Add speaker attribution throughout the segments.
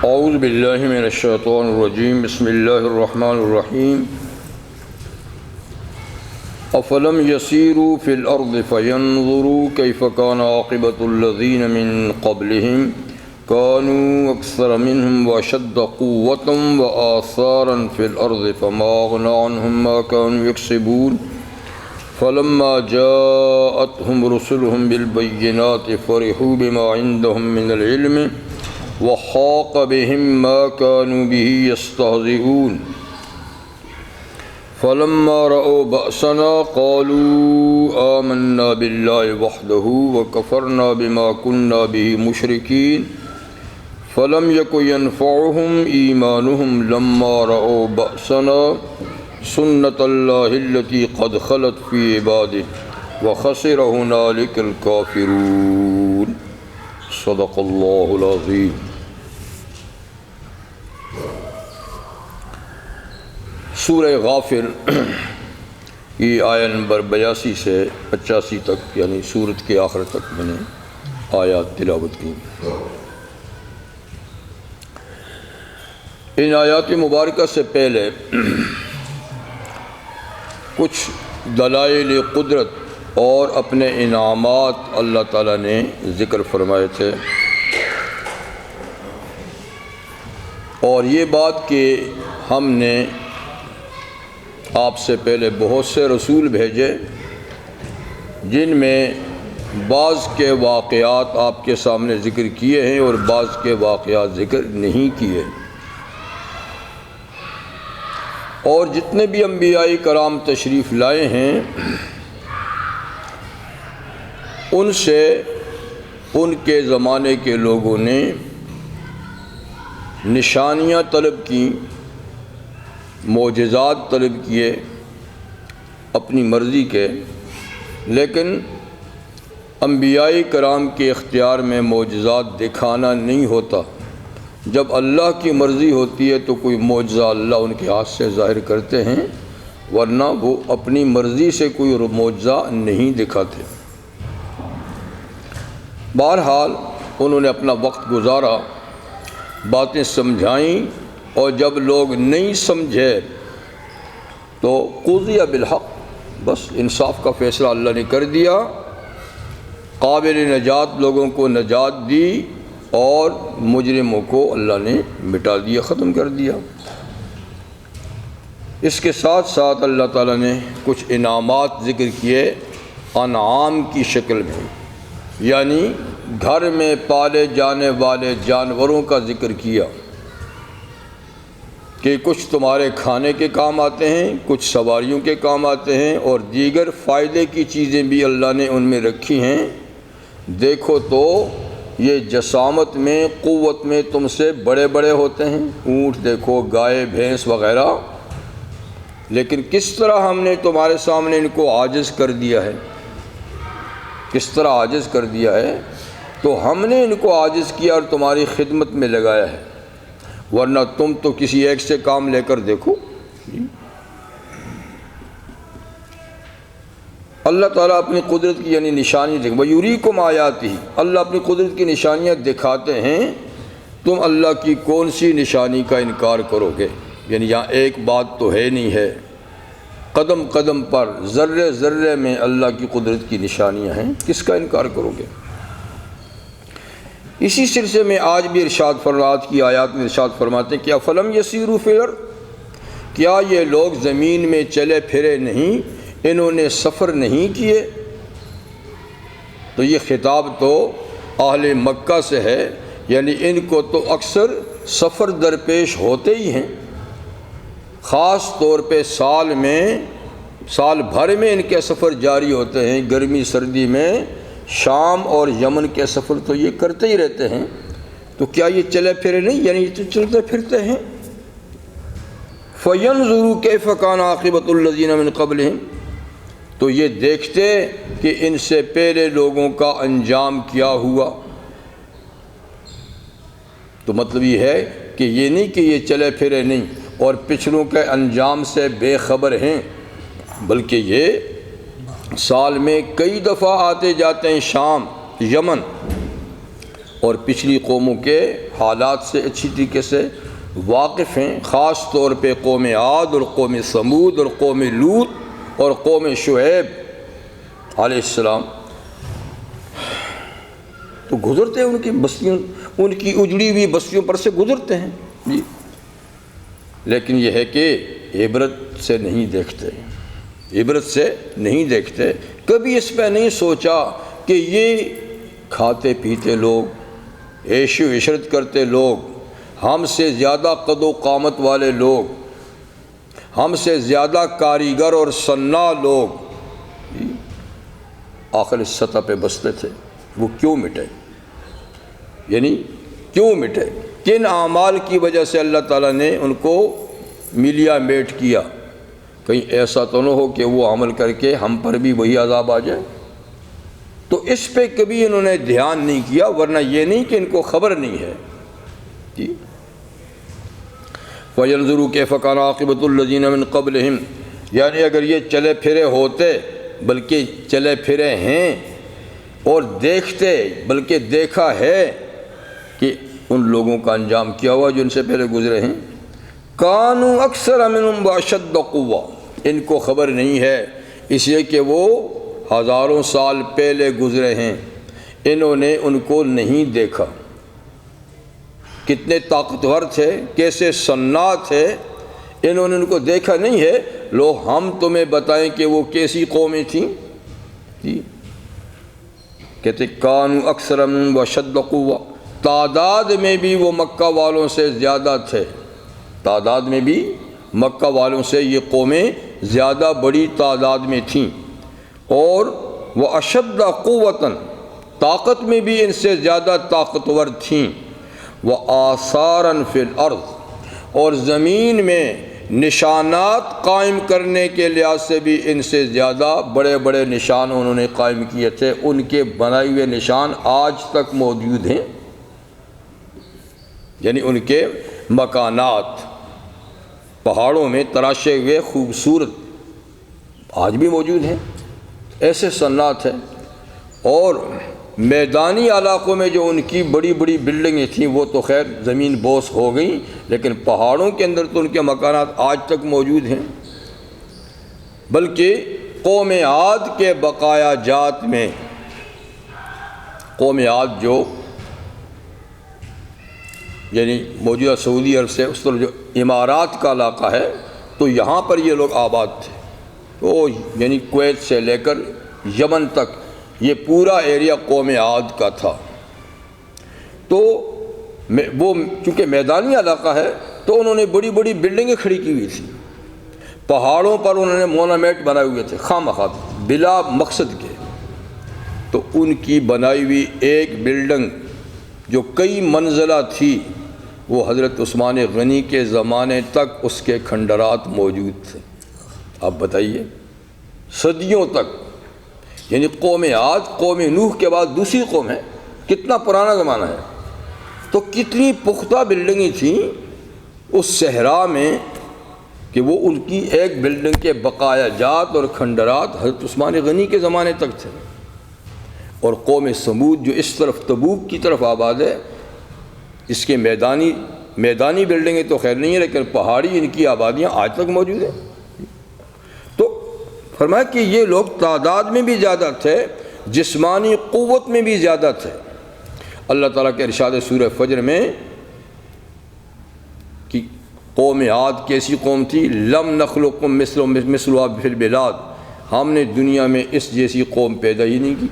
Speaker 1: اعوذ باللہ من الشیطان الرجیم بسم اللہ الرحمن الرحیم افلم یسیروا فی الارض فینظروا کیف کان عاقبۃ الذین من قبلہم كانوا أكثر منهم وأشد قوة وآثارا في الأرض فما أغنى عنهم ما كانوا يكسبون فلما جاءتهم رسلهم بالبينات فرحوا بما عندهم من العلم وحاق بهم ما كانوا به يستهزئون فلما رأوا بأسنا قالوا آمنا بالله وحده وكفرنا بما كنا به مشركين فلم يكن ينفعهم إيمانهم لما رأوا بأسنا سنة الله التي قد خلت في عباده وخسر هنالك الكافرون صدق الله العظيم۔ سورہ غافر کی آیہ نمبر 82 سے 85 تک یعنی سورت کے آخر تک میں نے آیات تلاوت کی۔ ان آیات مبارکہ سے پہلے کچھ دلائل قدرت اور اپنے انعامات اللہ تعالیٰ نے ذکر فرمائے تھے، اور یہ بات کہ ہم نے آپ سے پہلے بہت سے رسول بھیجے جن میں بعض کے واقعات آپ کے سامنے ذکر کیے ہیں اور بعض کے واقعات ذکر نہیں کیے، اور جتنے بھی انبیاء کرام تشریف لائے ہیں ان سے ان کے زمانے کے لوگوں نے نشانیاں طلب کی، معجزات طلب کیے اپنی مرضی کے، لیکن انبیاء کرام کے اختیار میں معجزات دکھانا نہیں ہوتا۔ جب اللہ کی مرضی ہوتی ہے تو کوئی معجزہ اللہ ان کے ہاتھ سے ظاہر کرتے ہیں، ورنہ وہ اپنی مرضی سے کوئی معجزہ نہیں دکھاتے۔ بہرحال انہوں نے اپنا وقت گزارا، باتیں سمجھائیں، اور جب لوگ نہیں سمجھے تو قضی بالحق، بس انصاف کا فیصلہ اللہ نے کر دیا، قابل نجات لوگوں کو نجات دی اور مجرموں کو اللہ نے مٹا دیا، ختم کر دیا۔ اس کے ساتھ ساتھ اللہ تعالیٰ نے کچھ انعامات ذکر کیے انعام کی شکل میں، یعنی گھر میں پالے جانے والے جانوروں کا ذکر کیا کہ کچھ تمہارے کھانے کے کام آتے ہیں، کچھ سواریوں کے کام آتے ہیں، اور دیگر فائدے کی چیزیں بھی اللہ نے ان میں رکھی ہیں۔ دیکھو تو یہ جسامت میں، قوت میں تم سے بڑے بڑے ہوتے ہیں، اونٹ دیکھو، گائے، بھینس وغیرہ، لیکن کس طرح ہم نے تمہارے سامنے ان کو عاجز کر دیا ہے، کس طرح عاجز کر دیا ہے، تو ہم نے ان کو عاجز کیا اور تمہاری خدمت میں لگایا ہے، ورنہ تم تو کسی ایک سے کام لے کر دیکھو۔ اللہ تعالیٰ اپنی قدرت کی یعنی نشانی دیکھ وَيُرِيكُمْ آيَاتِهِ، اللہ اپنی قدرت کی نشانیاں دکھاتے ہیں، تم اللہ کی کون سی نشانی کا انکار کرو گے؟ یعنی یہاں ایک بات تو ہے نہیں ہے، قدم قدم پر، ذرے ذرے میں اللہ کی قدرت کی نشانیاں ہیں، کس کا انکار کرو گے؟ اسی سلسلے میں آج بھی ارشاد فرماتے کی آیات میں ارشاد فرماتے ہیں کہ افلم یسیروا فی الارض، کیا یہ لوگ زمین میں چلے پھرے نہیں، انہوں نے سفر نہیں کیے؟ تو یہ خطاب تو اہل مکہ سے ہے، یعنی ان کو تو اکثر سفر درپیش ہوتے ہی ہیں، خاص طور پہ سال بھر میں ان کے سفر جاری ہوتے ہیں، گرمی سردی میں شام اور یمن کے سفر تو یہ کرتے ہی رہتے ہیں، تو کیا یہ چلے پھرے نہیں، یعنی یہ تو چلتے پھرتے ہیں۔ فَيَنْظُرُوا كَيْفَ كَانَ عَاقِبَةُ الَّذِينَ مِنْ قَبْلِهِمْ، تو یہ دیکھتے کہ ان سے پہلے لوگوں کا انجام کیا ہوا۔ تو مطلب یہ ہے کہ یہ نہیں کہ یہ چلے پھرے نہیں اور پچھلوں کے انجام سے بے خبر ہیں، بلکہ یہ سال میں کئی دفعہ آتے جاتے ہیں شام یمن اور پچھلی قوموں کے حالات سے اچھی طریقے سے واقف ہیں، خاص طور پہ قوم عاد اور قوم ثمود اور قوم لوط اور قوم شعیب علیہ السلام، تو گزرتے ہیں ان کی بستیوں، ان کی اجڑی ہوئی بستیوں پر سے گزرتے ہیں جی، لیکن یہ ہے کہ عبرت سے نہیں دیکھتے، عبرت سے نہیں دیکھتے، کبھی اس پہ نہیں سوچا کہ یہ کھاتے پیتے لوگ، عیش و عشرت کرتے لوگ، ہم سے زیادہ قد و قامت والے لوگ، ہم سے زیادہ کاریگر اور صناع لوگ آخر اس سطح پہ بستے تھے، وہ کیوں مٹے؟ یعنی کیوں مٹے؟ کن اعمال کی وجہ سے اللہ تعالیٰ نے ان کو ملیا میٹ کیا؟ کہیں ایسا تو نہ ہو کہ وہ عمل کر کے ہم پر بھی وہی عذاب آ جائے؟ تو اس پہ کبھی انہوں نے دھیان نہیں کیا، ورنہ یہ نہیں کہ ان کو خبر نہیں ہے جی۔ وَيَنْظُرُوا كَيْفَ كَانَ عَاقِبَةُ الَّذِينَ مِنْ قَبْلِهِمْ، یعنی اگر یہ چلے پھرے ہوتے، بلکہ چلے پھرے ہیں اور دیکھتے، بلکہ دیکھا ہے کہ ان لوگوں کا انجام کیا ہوا جو ان سے پہلے گزرے ہیں، کانوا اکثر منہم واشد قوہ، ان کو خبر نہیں ہے اس لیے کہ وہ ہزاروں سال پہلے گزرے ہیں، انہوں نے ان کو نہیں دیکھا، کتنے طاقتور تھے، کیسے صناع تھے، انہوں نے ان کو دیکھا نہیں ہے۔ لو ہم تمہیں بتائیں کہ وہ کیسی قومیں تھیں جی، کہتے کانوا اکثر منہم واشد قوہ، تعداد میں بھی وہ مکہ والوں سے زیادہ تھے، تعداد میں بھی مکہ والوں سے یہ قومیں زیادہ بڑی تعداد میں تھیں، اور وہ اشد قوتاً، طاقت میں بھی ان سے زیادہ طاقتور تھیں، وہ آثاراً فی الارض، اور زمین میں نشانات قائم کرنے کے لحاظ سے بھی ان سے زیادہ بڑے بڑے نشان انہوں نے قائم کیے تھے، ان کے بنائے ہوئے نشان آج تک موجود ہیں، یعنی ان کے مکانات پہاڑوں میں تراشے ہوئے خوبصورت آج بھی موجود ہیں، ایسے صنعت ہیں۔ اور میدانی علاقوں میں جو ان کی بڑی بڑی بلڈنگیں تھیں وہ تو خیر زمین بوس ہو گئیں، لیکن پہاڑوں کے اندر تو ان کے مکانات آج تک موجود ہیں۔ بلکہ قوم عاد کے بقایا جات میں، قوم عاد جو یعنی موجودہ سعودی عرب سے اس طرف جو امارات کا علاقہ ہے، تو یہاں پر یہ لوگ آباد تھے، تو یعنی کویت سے لے کر یمن تک یہ پورا ایریا قوم عاد کا تھا۔ تو وہ چونکہ میدانی علاقہ ہے تو انہوں نے بڑی بڑی بلڈنگیں کھڑی کی ہوئی تھیں، پہاڑوں پر انہوں نے مونومنٹ بنائے ہوئے تھے خواہ مخواہ بلا مقصد کے۔ تو ان کی بنائی ہوئی ایک بلڈنگ جو کئی منزلہ تھی، وہ حضرت عثمان غنی کے زمانے تک اس کے کھنڈرات موجود تھے۔ آپ بتائیے، صدیوں تک، یعنی قوم عاد قوم نوح کے بعد دوسری قوم ہے، کتنا پرانا زمانہ ہے، تو کتنی پختہ بلڈنگیں تھیں اس صحرا میں کہ وہ ان کی ایک بلڈنگ کے بقایا جات اور کھنڈرات حضرت عثمان غنی کے زمانے تک تھے۔ اور قوم ثمود جو اس طرف تبوک کی طرف آباد ہے، اس کے میدانی بلڈنگیں تو خیر نہیں ہیں، لیکن پہاڑی ان کی آبادیاں آج تک موجود ہیں۔ تو فرمایا کہ یہ لوگ تعداد میں بھی زیادہ تھے، جسمانی قوت میں بھی زیادہ تھے۔ اللہ تعالیٰ کے ارشاد سورہ فجر میں کہ قوم عاد کیسی قوم تھی، لم نخلقکم مثلھا فی البلاد، ہم نے دنیا میں اس جیسی قوم پیدا ہی نہیں کی۔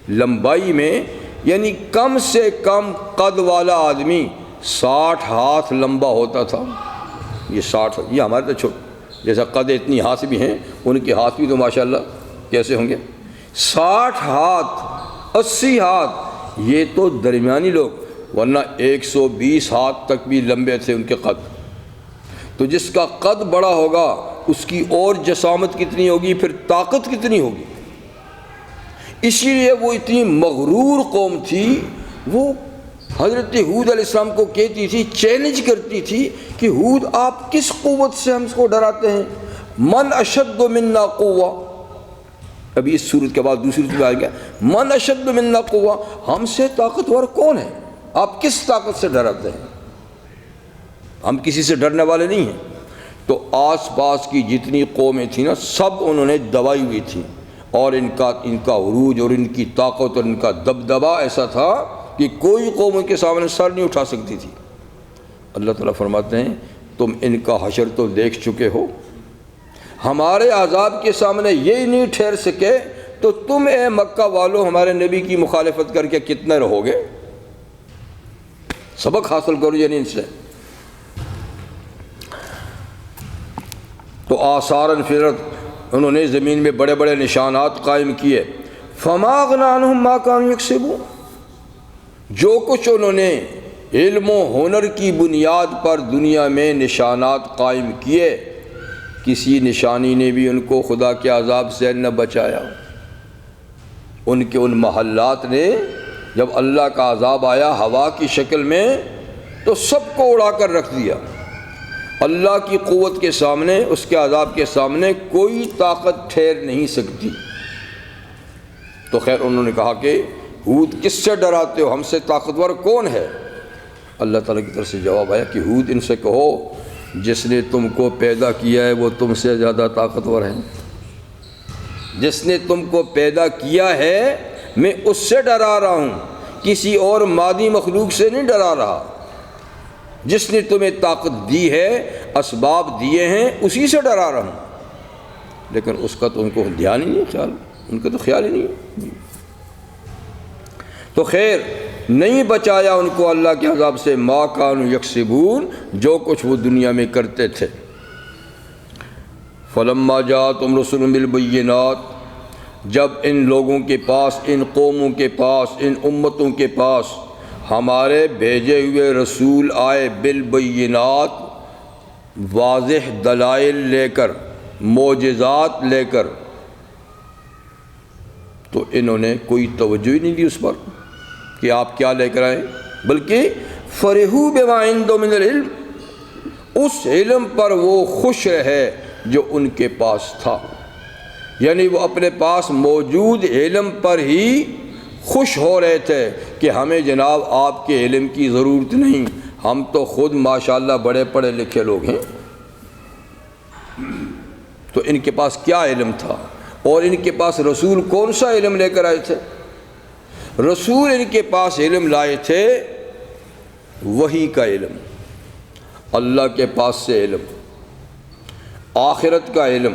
Speaker 1: لمبائی میں یعنی کم سے کم قد والا آدمی 60 ہاتھ لمبا ہوتا تھا۔ یہ 60، یہ ہمارے تو چھوٹ جیسا قد اتنی ہاتھ بھی ہیں، ان کے ہاتھ بھی تو ماشاءاللہ کیسے ہوں گے، 60 ہاتھ 80 ہاتھ، یہ تو درمیانی لوگ، ورنہ 120 ہاتھ تک بھی لمبے تھے ان کے قد۔ تو جس کا قد بڑا ہوگا اس کی اور جسامت کتنی ہوگی، پھر طاقت کتنی ہوگی۔ اسی لیے وہ اتنی مغرور قوم تھی، وہ حضرت ہود علیہ السلام کو کہتی تھی، چیلنج کرتی تھی کہ ہود آپ کس قوت سے ہم کو ڈراتے ہیں، من اشد منا قوہ، ابھی اس صورت کے بعد دوسری صورت آ گیا من اشد منا قوہ، ہم سے طاقتور کون ہے؟ آپ کس طاقت سے ڈراتے ہیں؟ ہم کسی سے ڈرنے والے نہیں ہیں۔ تو آس پاس کی جتنی قومیں تھیں نا، سب انہوں نے دبائی ہوئی تھیں، اور ان کا عروج اور ان کی طاقت اور ان کا دبدبا ایسا تھا کہ کوئی قوم ان کے سامنے سر نہیں اٹھا سکتی تھی۔ اللہ تعالیٰ فرماتے ہیں تم ان کا حشر تو دیکھ چکے ہو، ہمارے عذاب کے سامنے یہ نہیں ٹھہر سکے، تو تم اے مکہ والو ہمارے نبی کی مخالفت کر کے کتنے رہو گے؟ سبق حاصل کرو یعنی ان سے۔ تو آثاراً فرت، انہوں نے زمین میں بڑے بڑے نشانات قائم کیے۔ فما اغنی عنہم ما کانوا یکسبون، جو کچھ انہوں نے علم و ہنر کی بنیاد پر دنیا میں نشانات قائم کیے، کسی نشانی نے بھی ان کو خدا کے عذاب سے نہ بچایا۔ ان کے ان محلات نے جب اللہ کا عذاب آیا ہوا کی شکل میں تو سب کو اڑا کر رکھ دیا۔ اللہ کی قوت کے سامنے، اس کے عذاب کے سامنے کوئی طاقت ٹھہر نہیں سکتی۔ تو خیر انہوں نے کہا کہ ہود کس سے ڈراتے ہو؟ ہم سے طاقتور کون ہے؟ اللہ تعالیٰ کی طرف سے جواب آیا کہ ہود ان سے کہو جس نے تم کو پیدا کیا ہے وہ تم سے زیادہ طاقتور ہے۔ جس نے تم کو پیدا کیا ہے میں اس سے ڈرا رہا ہوں، کسی اور مادی مخلوق سے نہیں ڈرا رہا۔ جس نے تمہیں طاقت دی ہے، اسباب دیے ہیں، اسی سے ڈرا رہا ہوں۔ لیکن اس کا تو ان کو دھیان ہی نہیں، خیال ان کا تو خیال ہی نہیں۔ تو خیر نہیں بچایا ان کو اللہ کے عذاب سے، ما کانوا یکسبون، جو کچھ وہ دنیا میں کرتے تھے۔ فلما جاءتهم رسل بالبینات، جب ان لوگوں کے پاس، ان قوموں کے پاس، ان امتوں کے پاس ہمارے بھیجے ہوئے رسول آئے، بالبینات، واضح دلائل لے کر، معجزات لے کر، تو انہوں نے کوئی توجہ ہی نہیں دی اس پر کہ آپ کیا لے کر آئے، بلکہ فرحوا بما عندهم من العلم، اس علم پر وہ خوش رہے جو ان کے پاس تھا۔ یعنی وہ اپنے پاس موجود علم پر ہی خوش ہو رہے تھے کہ ہمیں جناب آپ کے علم کی ضرورت نہیں، ہم تو خود ماشاءاللہ بڑے پڑھے لکھے لوگ ہیں۔ تو ان کے پاس کیا علم تھا؟ اور ان کے پاس رسول کون سا علم لے کر آئے تھے؟ رسول ان کے پاس علم لائے تھے وحی کا علم، اللہ کے پاس سے علم، آخرت کا علم۔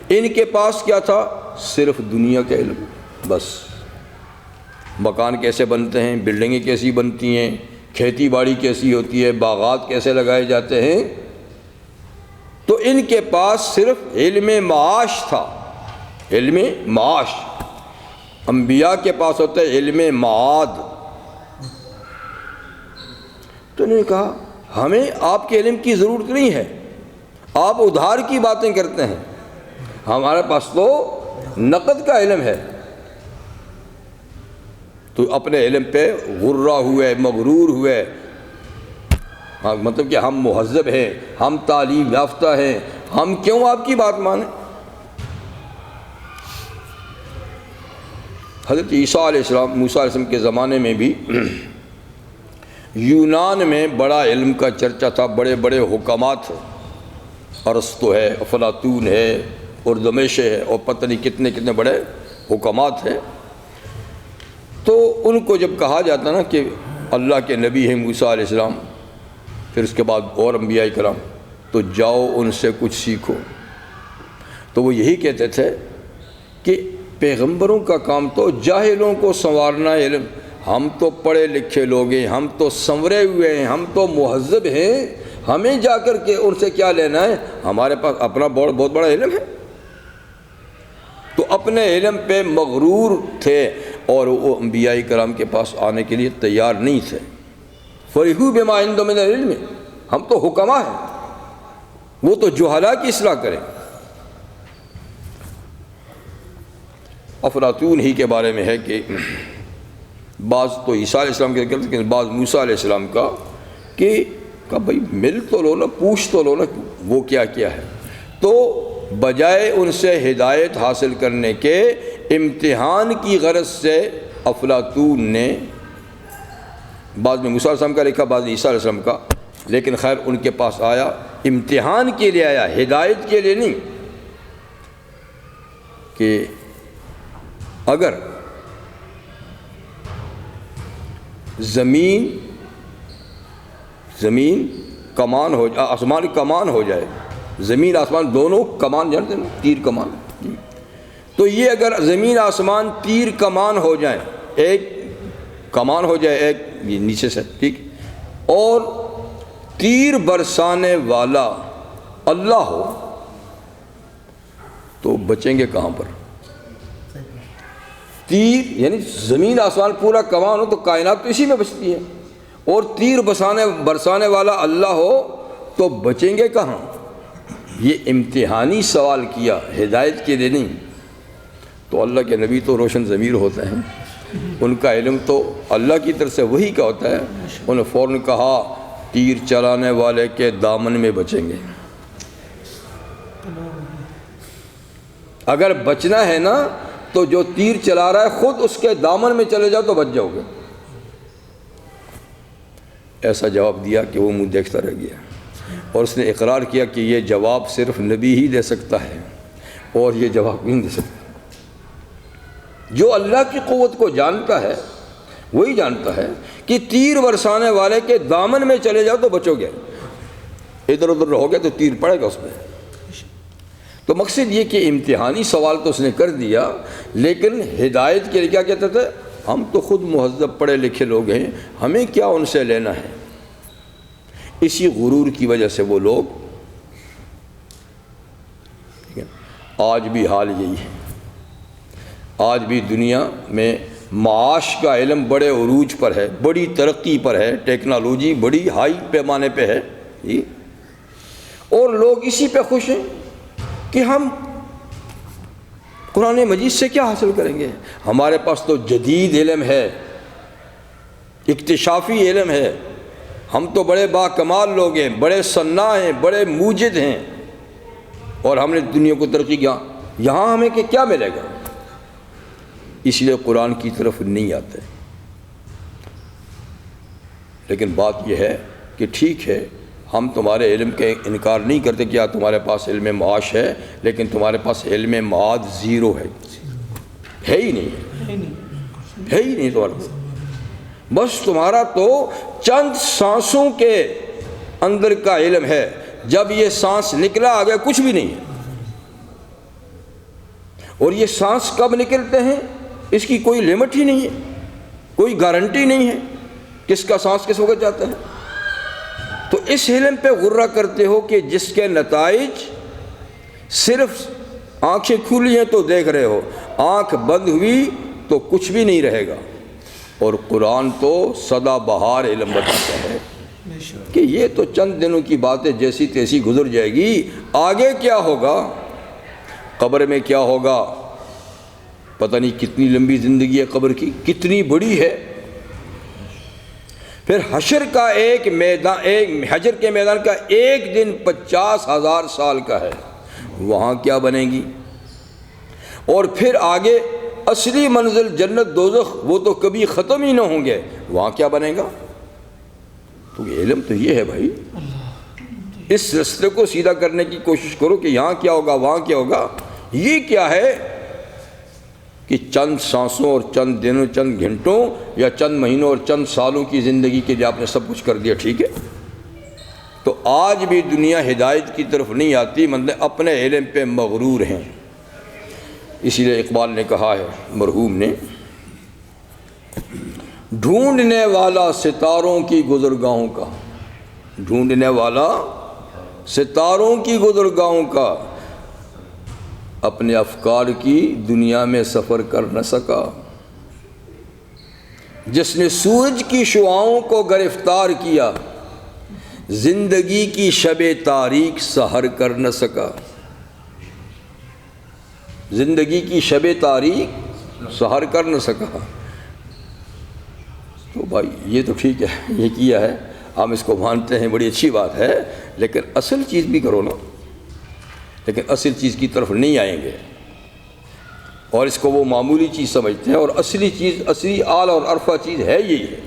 Speaker 1: ان کے پاس کیا تھا؟ صرف دنیا کا علم، بس۔ مکان کیسے بنتے ہیں، بلڈنگیں کیسی بنتی ہیں، کھیتی باڑی کیسی ہوتی ہے، باغات کیسے لگائے جاتے ہیں، تو ان کے پاس صرف علم معاش تھا، علم معاش۔ انبیاء کے پاس ہوتا ہے علم معاد۔ تو انہوں نے کہا ہمیں آپ کے علم کی ضرورت نہیں ہے، آپ ادھار کی باتیں کرتے ہیں، ہمارے پاس تو نقد کا علم ہے۔ تو اپنے علم پہ غرہ ہوئے، مغرور ہوئے، مطلب کہ ہم مہذب ہیں، ہم تعلیم یافتہ ہیں، ہم کیوں آپ کی بات مانیں؟ حضرت عیسیٰ علیہ السلام، موسیٰ علیہ السلام کے زمانے میں بھی یونان میں بڑا علم کا چرچا تھا، بڑے بڑے حکامات ہیں، ارسطو ہے، افلاطون ہے، اور دمیشق ہے، اور پتہ نہیں کتنے کتنے بڑے حکامات ہیں۔ تو ان کو جب کہا جاتا نا کہ اللہ کے نبی ہیں موسیٰ علیہ السلام، پھر اس کے بعد اور انبیاء کرام، تو جاؤ ان سے کچھ سیکھو، تو وہ یہی کہتے تھے کہ پیغمبروں کا کام تو جاہلوں کو سنوارنا علم، ہم تو پڑھے لکھے لوگ ہیں، ہم تو سنورے ہوئے ہیں، ہم تو مہذب ہیں، ہمیں جا کر کے ان سے کیا لینا ہے، ہمارے پاس اپنا بہت بڑا علم ہے۔ تو اپنے علم پہ مغرور تھے اور وہ انبیاء کرام کے پاس آنے کے لیے تیار نہیں تھے۔ فرحوا بما عندهم من العلم، ہم تو حکما ہیں، وہ تو جہلاء کی اصلاح کریں۔ افلاطون ہی کے بارے میں ہے کہ بعض تو عیسیٰ علیہ السلام کے کرتے ہیں، بعض موسیٰ علیہ السلام کا، کہ بھائی مل تو لو نا، پوچھ تو لو نا وہ کیا کیا ہے۔ تو بجائے ان سے ہدایت حاصل کرنے کے امتحان کی غرض سے افلاطون نے، بعض میں موسیٰ علیہ السلام کا لکھا، بعض عیسیٰ علیہ السلام کا، لیکن خیر ان کے پاس آیا امتحان کے لیے، آیا ہدایت کے لیے نہیں، کہ اگر زمین کمان ہو جائے، آسمان کمان ہو جائے، زمین آسمان دونوں کمان جانتے ہیں، تیر کمان، تو یہ اگر زمین آسمان تیر کمان ہو جائیں، ایک کمان ہو جائے ایک نیچے سے، ٹھیک، اور تیر برسانے والا اللہ ہو تو بچیں گے کہاں پر؟ تیر یعنی زمین آسمان پورا کمان ہو تو کائنات تو اسی میں بچتی ہے، اور تیر برسانے والا اللہ ہو تو بچیں گے کہاں؟ یہ امتحانی سوال کیا، ہدایت کے لیے نہیں۔ تو اللہ کے نبی تو روشن ضمیر ہوتے ہیں، ان کا علم تو اللہ کی طرف سے وہی کا ہوتا ہے، انہوں نے فوراً کہا تیر چلانے والے کے دامن میں بچیں گے۔ اگر بچنا ہے نا تو جو تیر چلا رہا ہے خود اس کے دامن میں چلے جاؤ تو بچ جاؤ گے۔ ایسا جواب دیا کہ وہ منہ دیکھتا رہ گیا، اور اس نے اقرار کیا کہ یہ جواب صرف نبی ہی دے سکتا ہے، اور یہ جواب نہیں دے سکتا۔ جو اللہ کی قوت کو جانتا ہے وہی جانتا ہے کہ تیر برسانے والے کے دامن میں چلے جاؤ تو بچو گے، ادھر ادھر رہو گے تو تیر پڑے گا اس پہ۔ تو مقصد یہ کہ امتحانی سوال تو اس نے کر دیا، لیکن ہدایت کے لیے کیا کہتے تھے؟ ہم تو خود مہذب پڑھے لکھے لوگ ہیں، ہمیں کیا ان سے لینا ہے۔ اسی غرور کی وجہ سے وہ لوگ، آج بھی حال یہی ہے، آج بھی دنیا میں معاش کا علم بڑے عروج پر ہے، بڑی ترقی پر ہے، ٹیکنالوجی بڑی ہائی پیمانے پہ ہے، اور لوگ اسی پہ خوش ہیں کہ ہم قرآن مجید سے کیا حاصل کریں گے، ہمارے پاس تو جدید علم ہے، اکتشافی علم ہے، ہم تو بڑے باکمال لوگ ہیں، بڑے صناع ہیں، بڑے موجد ہیں، اور ہم نے دنیا کو ترقی کیا، یہاں ہمیں کیا ملے گا؟ اس لیے قرآن کی طرف نہیں آتے۔ لیکن بات یہ ہے کہ ٹھیک ہے، ہم تمہارے علم کا انکار نہیں کرتے کہ تمہارے پاس علم معاش ہے، لیکن تمہارے پاس علم معاد زیرو ہے ہی نہیں، ہے ہی نہیں تمہارے پاس۔ بس تمہارا تو چند سانسوں کے اندر کا علم ہے، جب یہ سانس نکلا آگے کچھ بھی نہیں ہے۔ اور یہ سانس کب نکلتے ہیں اس کی کوئی لمٹ ہی نہیں ہے، کوئی گارنٹی نہیں ہے کس کا سانس کس وقت جاتا ہے۔ تو اس علم پہ غرہ کرتے ہو کہ جس کے نتائج صرف آنکھیں کھلی ہیں تو دیکھ رہے ہو، آنکھ بند ہوئی تو کچھ بھی نہیں رہے گا۔ اور قرآن تو سدا بہار علم بتاتا ہے کہ یہ تو چند دنوں کی باتیں جیسی تیسی گزر جائے گی، آگے کیا ہوگا، قبر میں کیا ہوگا، پتہ نہیں کتنی لمبی زندگی ہے قبر کی، کتنی بڑی ہے۔ پھر حشر کا ایک میدان، حشر کے میدان کا ایک دن 50,000 سال کا ہے، وہاں کیا بنے گی؟ اور پھر آگے اصلی منزل جنت دوزخ، وہ تو کبھی ختم ہی نہ ہوں گے، وہاں کیا بنے گا؟ تو علم تو یہ ہے بھائی، اس رستے کو سیدھا کرنے کی کوشش کرو کہ یہاں کیا ہوگا وہاں کیا ہوگا۔ یہ کیا ہے کہ چند سانسوں اور چند دنوں، چند گھنٹوں یا چند مہینوں اور چند سالوں کی زندگی کے لیے آپ نے سب کچھ کر دیا، ٹھیک ہے۔ تو آج بھی دنیا ہدایت کی طرف نہیں آتی، مطلب اپنے علم پہ مغرور ہیں۔ اسی لیے اقبال نے کہا ہے، مرحوم نے، ڈھونڈنے والا ستاروں کی گزرگاہوں کا، ڈھونڈنے والا ستاروں کی گزرگاہوں کا، اپنے افکار کی دنیا میں سفر کر نہ سکا۔ جس نے سورج کی شعاؤں کو گرفتار کیا، زندگی کی شب تاریک سحر کر نہ سکا۔ زندگی کی شب تاریک سحر کر نہ سکا۔ تو بھائی یہ تو ٹھیک ہے، یہ کیا ہے، ہم اس کو مانتے ہیں، بڑی اچھی بات ہے، لیکن اصل چیز بھی کرو نا۔ لیکن اصل چیز کی طرف نہیں آئیں گے، اور اس کو وہ معمولی چیز سمجھتے ہیں، اور اصلی چیز، اصلی اعلیٰ اور عرفہ چیز ہے یہی ہے،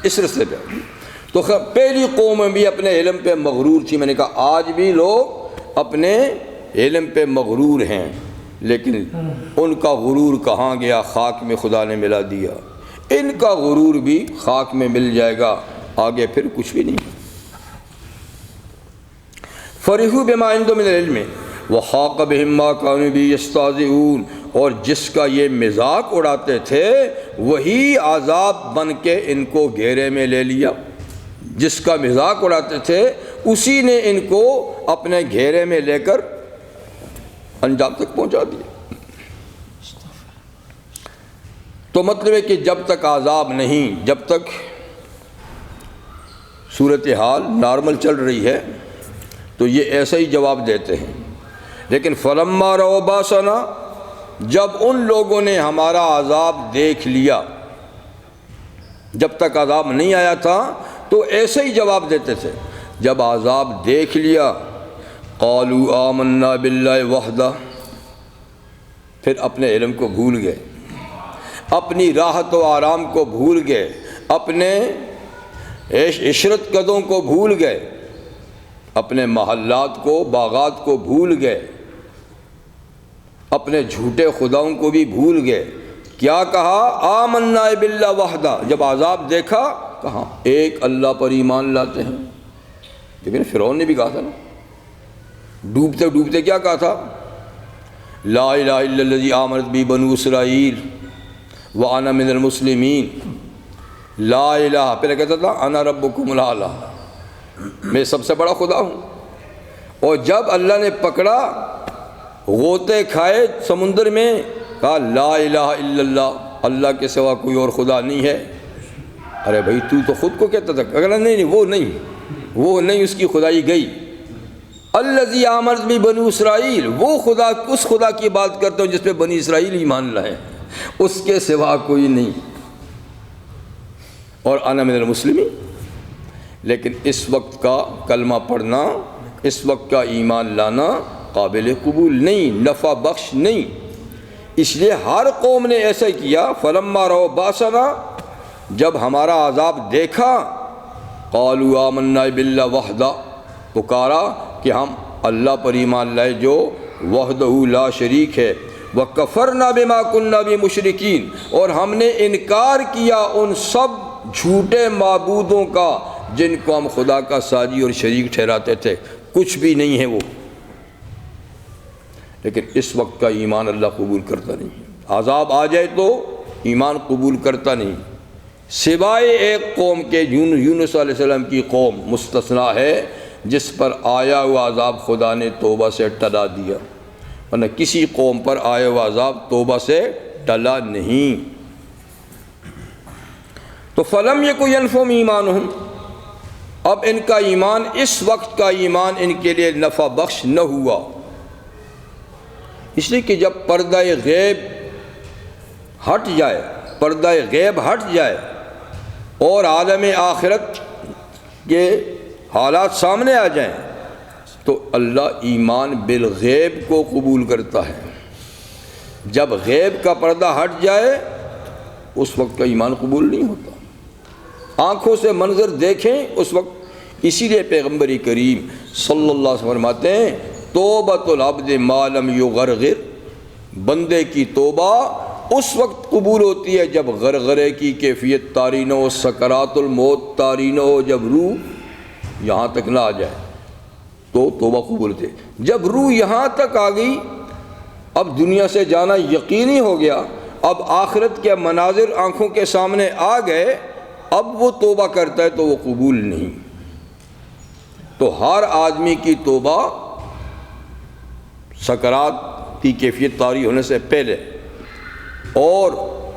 Speaker 1: اس رستے پہ۔ تو پہلی قوم بھی اپنے علم پہ مغرور تھی۔ میں نے کہا آج بھی لوگ اپنے علم پہ مغرور ہیں، لیکن ان کا غرور کہاں گیا؟ خاک میں خدا نے ملا دیا۔ ان کا غرور بھی خاک میں مل جائے گا، آگے پھر کچھ بھی نہیں۔ فرحوا بما عندهم من العلم وحاق بهم ما كانوا به يستهزئون، اور جس کا یہ مذاق اڑاتے تھے وہی عذاب بن کے ان کو گھیرے میں لے لیا۔ جس کا مذاق اڑاتے تھے اسی نے ان کو اپنے گھیرے میں لے کر انجام تک پہنچا دیا۔ تو مطلب ہے کہ جب تک عذاب نہیں، جب تک صورتحال نارمل چل رہی ہے تو یہ ایسا ہی جواب دیتے ہیں، لیکن فلما رأوا باسنا، جب ان لوگوں نے ہمارا عذاب دیکھ لیا، جب تک عذاب نہیں آیا تھا تو ایسے ہی جواب دیتے تھے، جب عذاب دیکھ لیا قالوا آمنا باللہ وحدہ، پھر اپنے علم کو بھول گئے، اپنی راحت و آرام کو بھول گئے، اپنے عشرت قدوں کو بھول گئے، اپنے محلات کو، باغات کو بھول گئے، اپنے جھوٹے خداؤں کو بھی بھول گئے۔ کیا کہا؟ آمنا باللہ وحدہ، جب عذاب دیکھا کہاں ایک اللہ پر ایمان لاتے ہیں۔ لیکن فرعون نے بھی کہا تھا نا، ڈوبتے ڈوبتے کیا کہا تھا؟ لا الہ الا الذی آمنت بہ بنو اسرائیل وانا من المسلمین، لا الہ، پہلے کہتا تھا انا ربکم الاعلی، میں سب سے بڑا خدا ہوں۔ اور جب اللہ نے پکڑا، غوطے کھائے سمندر میں، کہا لا الہ الا اللہ، اللہ کے سوا کوئی اور خدا نہیں ہے۔ ارے بھائی تو خود کو کہتا تھا، اگر نہیں وہ نہیں اس کی خدائی گئی۔ الذی آمنت بہ بنو اسرائیل، وہ خدا، اس خدا کی بات کرتا ہوں جس پہ بنی اسرائیل ایمان لائے، اس کے سوا کوئی نہیں، اور انا من المسلمین۔ لیکن اس وقت کا کلمہ پڑھنا، اس وقت کا ایمان لانا قابل قبول نہیں، نفع بخش نہیں۔ اس لیے ہر قوم نے ایسا کیا۔ فلما رأوا باسنا، جب ہمارا عذاب دیکھا، قالوا آمنا باللہ وحدہ، پکارا کہ ہم اللہ پر ایمان لائے جو وحدہ لا شریک ہے، وکفرنا بما کنا بہ مشرکین، اور ہم نے انکار کیا ان سب جھوٹے معبودوں کا جن کو ہم خدا کا ساجی اور شریک ٹھہراتے تھے، کچھ بھی نہیں ہے وہ۔ لیکن اس وقت کا ایمان اللہ قبول کرتا نہیں، عذاب آ جائے تو ایمان قبول کرتا نہیں، سوائے ایک قوم کے، یونس علیہ السلام کی قوم مستثنیٰ ہے، جس پر آیا ہوا عذاب خدا نے توبہ سے ٹلا دیا، ورنہ کسی قوم پر آیا ہوا عذاب توبہ سے ٹلا نہیں۔ تو فلم یکن ینفعہم ایمانہم، اب ان کا ایمان، اس وقت کا ایمان ان کے لیے نفع بخش نہ ہوا، اس لیے کہ جب پردہ غیب ہٹ جائے، پردہ غیب ہٹ جائے اور عالم آخرت کے حالات سامنے آ جائیں تو اللہ ایمان بالغیب کو قبول کرتا ہے۔ جب غیب کا پردہ ہٹ جائے اس وقت کا ایمان قبول نہیں ہوتا۔ آنکھوں سے منظر دیکھیں اس وقت، اسی لیے پیغمبر کریم صلی اللہ علیہ وسلم فرماتے ہیں توبۃ العبد ما لم یغرغر، بندے کی توبہ اس وقت قبول ہوتی ہے جب غرغرے کی کیفیت طاری نہ ہو، سکرات الموت طاری نہ ہو، جب روح یہاں تک نہ آ جائے تو توبہ قبول ہوتی ہے۔ جب روح یہاں تک آ گئی، اب دنیا سے جانا یقینی ہو گیا، اب آخرت کے مناظر آنکھوں کے سامنے آ گئے، اب وہ توبہ کرتا ہے تو وہ قبول نہیں۔ تو ہر آدمی کی توبہ سکرات کی کیفیت طاری ہونے سے پہلے، اور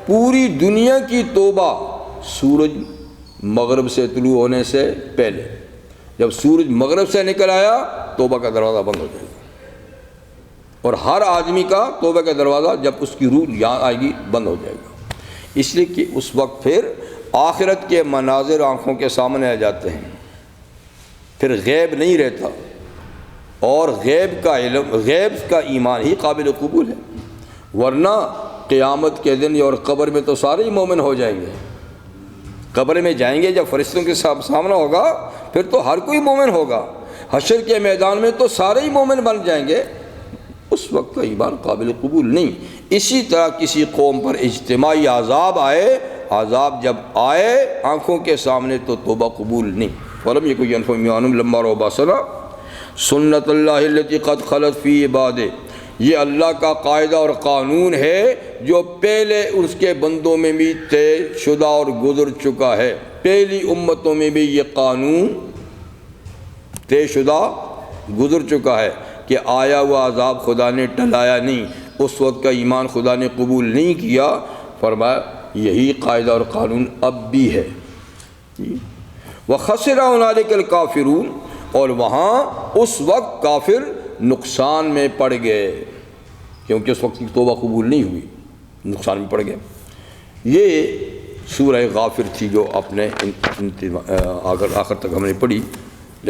Speaker 1: پوری دنیا کی توبہ سورج مغرب سے طلوع ہونے سے پہلے۔ جب سورج مغرب سے نکل آیا توبہ کا دروازہ بند ہو جائے گا، اور ہر آدمی کا توبہ کا دروازہ جب اس کی روح یہاں آئے گی بند ہو جائے گا، اس لیے کہ اس وقت پھر آخرت کے مناظر آنکھوں کے سامنے آ جاتے ہیں، پھر غیب نہیں رہتا، اور غیب کا علم، غیب کا ایمان ہی قابل قبول ہے، ورنہ قیامت کے دن اور قبر میں تو سارے ہی مومن ہو جائیں گے۔ قبر میں جائیں گے جب فرشتوں کے سامنا ہوگا پھر تو ہر کوئی مومن ہوگا، حشر کے میدان میں تو سارے ہی مومن بن جائیں گے، اس وقت کا ایمان قابل قبول نہیں۔ اسی طرح کسی قوم پر اجتماعی عذاب آئے، عذاب جب آئے آنکھوں کے سامنے تو توبہ قبول نہیں۔ فَلَمْ يَكُنْ يَنْفَعُهُمْ إِيمَانُهُمْ لَمَّا رَأَوْا بَأْسَنَا سُنَّتَ اللَّهِ الَّتِي قَدْ خَلَتْ فِي عِبَادِهِ، یہ اللہ کا قاعدہ اور قانون ہے جو پہلے اس کے بندوں میں بھی طے شدہ اور گزر چکا ہے۔ پہلی امتوں میں بھی یہ قانون طے شدہ گزر چکا ہے کہ آیا ہوا عذاب خدا نے ٹلایا نہیں، اس وقت کا ایمان خدا نے قبول نہیں کیا۔ فرمایا یہی قاعدہ اور قانون اب بھی ہے۔ وَخَسِرَ هُنَالِكَ الْكَافِرُونَ، اور وہاں اس وقت کافر نقصان میں پڑ گئے، کیونکہ اس وقت کی توبہ قبول نہیں ہوئی، نقصان میں پڑ گئے۔ یہ سورہ غافر تھی جو اپنے آخر تک ہم نے پڑھی۔